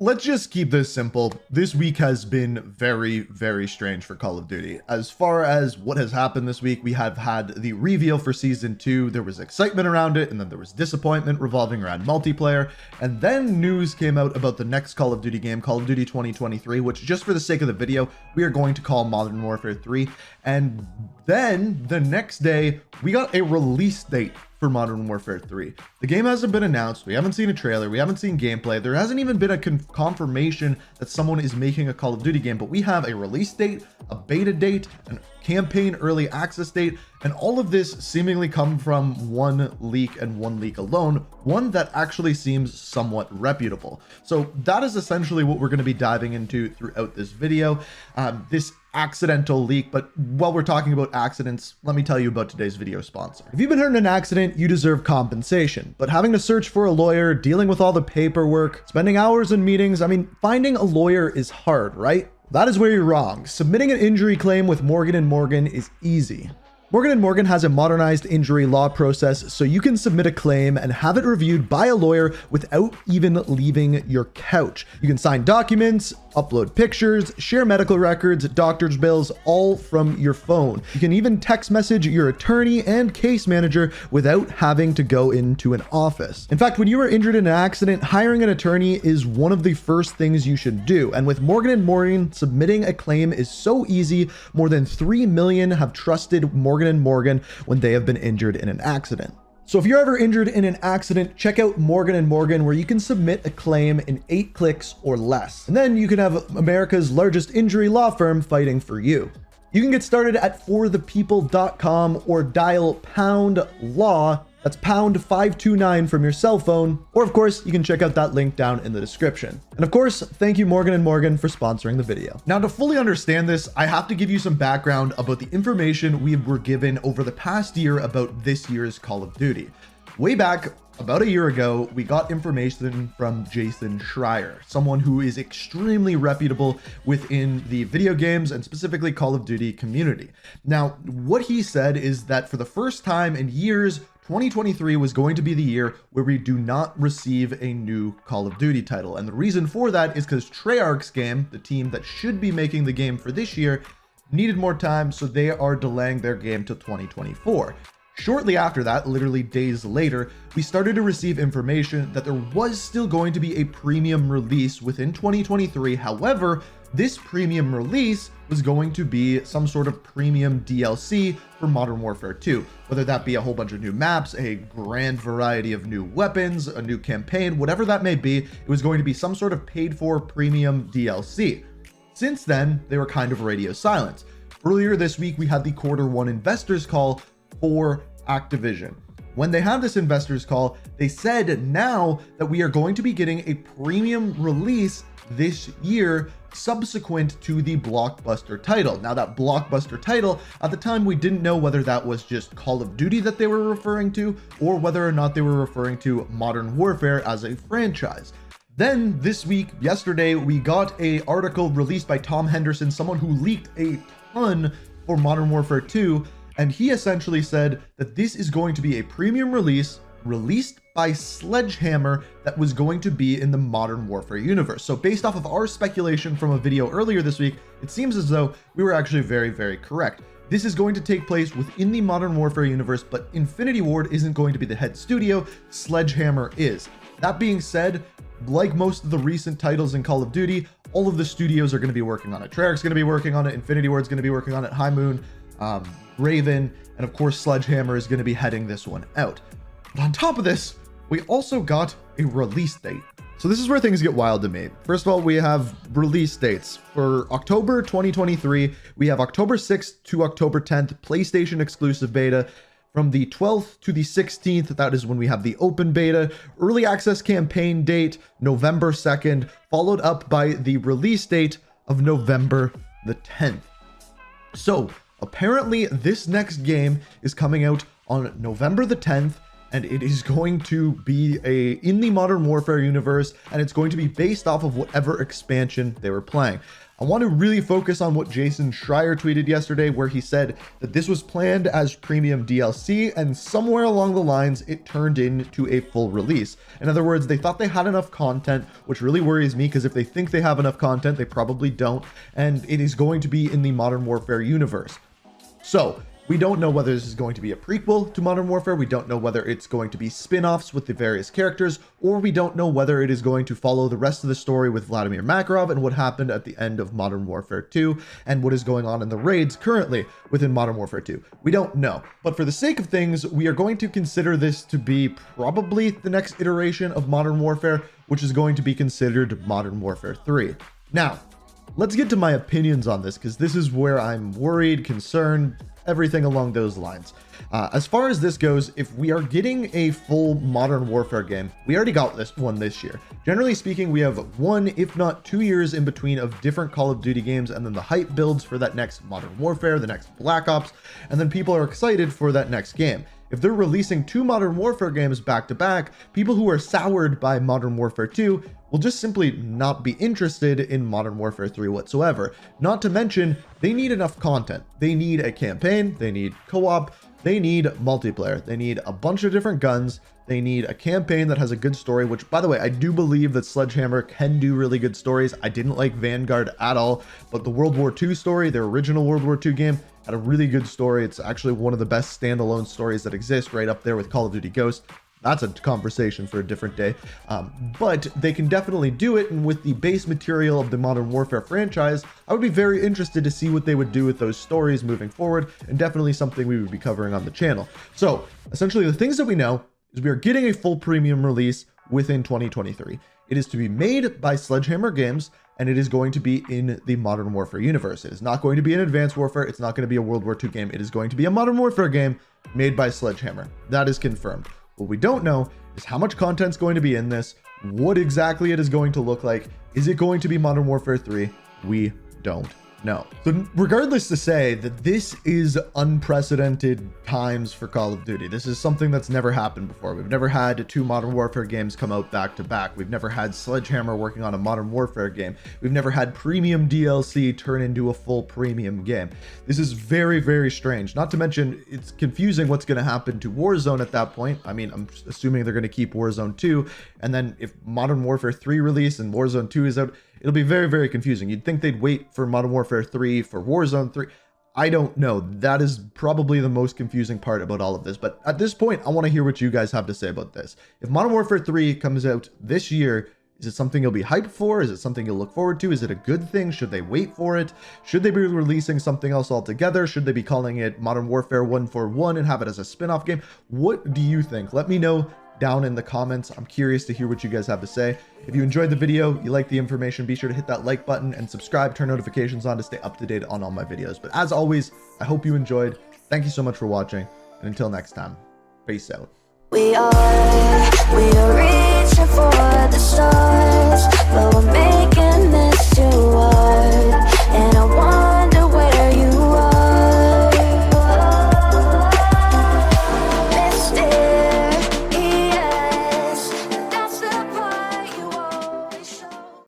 Let's just keep this simple. This week has been very, very strange for Call of Duty. As far as what has happened this week, we have had the reveal for Season 2. There was excitement around it, and then there was disappointment revolving around multiplayer. And then news came out about the next Call of Duty game, Call of Duty 2023, which just for the sake of the video, we are going to call Modern Warfare 3. And then the next day, we got a release date for Modern Warfare 3. The game hasn't been announced. We haven't seen a trailer. We haven't seen gameplay. There hasn't even been a confirmation that someone is making a Call of Duty game, but we have a release date, a beta date, a campaign early access date, and all of this seemingly come from one leak and one leak alone, one that actually seems somewhat reputable. So that is essentially what we're going to be diving into throughout this video. This accidental leak, but while we're talking about accidents, let me tell you about today's video sponsor. If you've been hurt in an accident, you deserve compensation, but having to search for a lawyer, dealing with all the paperwork, spending hours in meetings, I mean, finding a lawyer is hard, right? That is where you're wrong. Submitting an injury claim with Morgan & Morgan is easy. Morgan & Morgan has a modernized injury law process, so you can submit a claim and have it reviewed by a lawyer without even leaving your couch. You can sign documents, upload pictures, share medical records, doctor's bills, all from your phone. You can even text message your attorney and case manager without having to go into an office. In fact, when you are injured in an accident, hiring an attorney is one of the first things you should do. And with Morgan & Morgan, submitting a claim is so easy. More than 3 million have trusted Morgan & Morgan when they have been injured in an accident. So if you're ever injured in an accident, check out Morgan & Morgan, where you can submit a claim in 8 clicks or less. And then you can have America's largest injury law firm fighting for you. You can get started at forthepeople.com or dial pound law. That's pound 529 from your cell phone. Or of course, you can check out that link down in the description. And of course, thank you Morgan & Morgan for sponsoring the video. Now, to fully understand this, I have to give you some background about the information we were given over the past year about this year's Call of Duty. Way back, about a year ago, we got information from Jason Schreier, someone who is extremely reputable within the video games and specifically Call of Duty community. Now, what he said is that for the first time in years, 2023 was going to be the year where we do not receive a new Call of Duty title. And the reason for that is because Treyarch's game, the team that should be making the game for this year, needed more time, so they are delaying their game to 2024. Shortly after that, literally days later, we started to receive information that there was still going to be a premium release within 2023. However, this premium release was going to be some sort of premium DLC for Modern Warfare 2, whether that be a whole bunch of new maps, a grand variety of new weapons, a new campaign, whatever that may be, it was going to be some sort of paid for premium DLC. Since then, they were kind of radio silent. Earlier this week, we had the Q1 investors call for Activision. When they had this investors call, they said now that we are going to be getting a premium release this year subsequent to the blockbuster title. Now, that blockbuster title, at the time, we didn't know whether that was just Call of Duty that they were referring to or whether or not they were referring to Modern Warfare as a franchise. Then this week, yesterday, we got an article released by Tom Henderson, someone who leaked a ton for Modern Warfare 2, and he essentially said that this is going to be a premium release released by Sledgehammer that was going to be in the Modern Warfare universe. So based off of our speculation from a video earlier this week, it seems as though we were actually very, very correct. This is going to take place within the Modern Warfare universe, but Infinity Ward isn't going to be the head studio, Sledgehammer is. That being said, like most of the recent titles in Call of Duty, all of the studios are going to be working on it. Treyarch's going to be working on it, Infinity Ward's going to be working on it, High Moon, Raven, and of course Sledgehammer is going to be heading this one out. But on top of this, we also got a release date. So this is where things get wild to me. First of all, we have release dates. For October 2023, we have October 6th to October 10th, PlayStation exclusive beta. From the 12th to the 16th, that is when we have the open beta. Early access campaign date, November 2nd, followed up by the release date of November the 10th. So apparently this next game is coming out on November the 10th, and it is going to be in the Modern Warfare universe, and it's going to be based off of whatever expansion they were playing. I want to really focus on what Jason Schreier tweeted yesterday, where he said that this was planned as premium DLC and somewhere along the lines it turned into a full release. In other words, they thought they had enough content, which really worries me because if they think they have enough content, they probably don't, and it is going to be in the Modern Warfare universe. So we don't know whether this is going to be a prequel to Modern Warfare, we don't know whether it's going to be spin-offs with the various characters, or we don't know whether it is going to follow the rest of the story with Vladimir Makarov and what happened at the end of Modern Warfare 2 and what is going on in the raids currently within Modern Warfare 2. We don't know. But for the sake of things, we are going to consider this to be probably the next iteration of Modern Warfare, which is going to be considered Modern Warfare 3. Now, let's get to my opinions on this, because this is where I'm worried, concerned, everything along those lines. As far as this goes, if we are getting a full Modern Warfare game, we already got this one this year. Generally speaking, we have 1, if not 2 years in between of different Call of Duty games, and then the hype builds for that next Modern Warfare, the next Black Ops, and then people are excited for that next game. If they're releasing 2 Modern Warfare games back to back, people who are soured by Modern Warfare 2 will just simply not be interested in Modern Warfare 3 whatsoever. Not to mention, they need enough content. They need a campaign, they need co-op, they need multiplayer, they need a bunch of different guns, they need a campaign that has a good story, which, by the way, I do believe that Sledgehammer can do really good stories. I didn't like Vanguard at all, but the World War II story, their original World War II game, had a really good story. It's actually one of the best standalone stories that exist, right up there with Call of Duty Ghosts. That's a conversation for a different day, but they can definitely do it, and with the base material of the Modern Warfare franchise, I would be very interested to see what they would do with those stories moving forward, and definitely something we would be covering on the channel. So essentially the things that we know is we are getting a full premium release within 2023. It is to be made by Sledgehammer Games, and it is going to be in the Modern Warfare universe. It is not going to be an Advanced Warfare, it's not going to be a World War II game, it is going to be a Modern Warfare game made by Sledgehammer. That is confirmed. What we don't know is how much content's going to be in this, what exactly it is going to look like. Is it going to be Modern Warfare 3? We don't know. So regardless to say that this is unprecedented times for Call of Duty. This is something that's never happened before. We've never had 2 Modern Warfare games come out back to back. We've never had Sledgehammer working on a Modern Warfare game. We've never had premium DLC turn into a full premium game. This is very, very strange. Not to mention, it's confusing what's going to happen to Warzone at that point. I mean, I'm assuming they're going to keep Warzone 2, and then if Modern Warfare 3 release and Warzone 2 is out, it'll be very, very confusing. You'd think they'd wait for Modern Warfare 3 for Warzone 3. I don't know. That is probably the most confusing part about all of this. But at this point, I want to hear what you guys have to say about this. If Modern Warfare 3 comes out this year, is it something you'll be hyped for? Is it something you'll look forward to? Is it a good thing? Should they wait for it? Should they be releasing something else altogether? Should they be calling it Modern Warfare 141 and have it as a spin-off game? What do you think? Let me know down in the comments. I'm curious to hear what you guys have to say. If you enjoyed the video, you like the information, be sure to hit that like button and subscribe, turn notifications on to stay up to date on all my videos. But as always, I hope you enjoyed. Thank you so much for watching, and until next time, peace out. We are reaching for the stars.